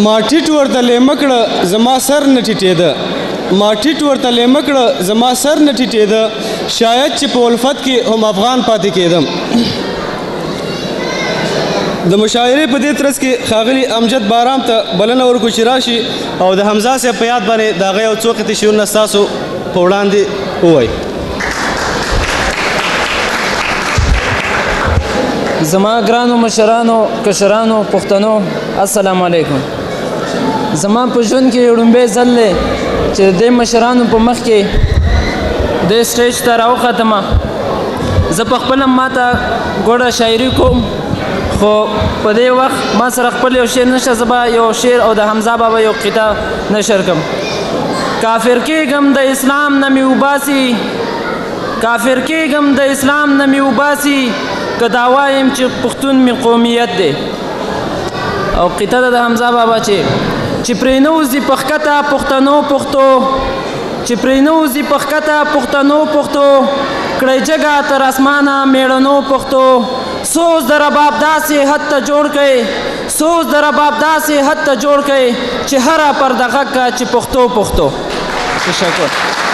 ما ټیټ ورته لیمه کړه زما سر نه ټیټېده ما ټیټ ورته لیمه کړه زما سر نه ټیټېده شاید چې په الفت کې هم افغان پاتې کېدم د مشاعرې په دې ترڅ کې ښاغلي امجد بهرام ته بلنه ورکړو چې راشي او د حمزه صاحب په یاد باندې د هغه یو څو قطعې شعرونه ستاسو په وړاندې ووایي. زما ګرانو مشرانو کشرانو پښتنو السلام علیکم. زما په ژوند کې لومبی ځل دی چې د دې مشرانو په مخ کې دې سټیج ته راوختمه. زه په خپله ماته ګوډه شاعري کوم خو په دې وخت ما سره خپل یو شعر نشته. زه به یو شعر او د حمزه بابا یو قطعه نشر کړم. کافر کېږم د اسلام نه مې وباسي کافر کېږم د اسلام نه مې وباسي که دا وایم چې پښتون مې قومیت دی. او قطعه ده د حمزه بابا چې پرې نوځي په ښکته پښتنو پښتو چې پرې نوځي په ښکته پښتنو پښتو کړئ جګه تر اسمانه میړنو پښتو سوز د رباب داسې حد ته جوړ کړئ سوز د رباب داسې حد ته جوړ کړئ چې هره پرده غږ که چې پښتو پښتو. تشکر.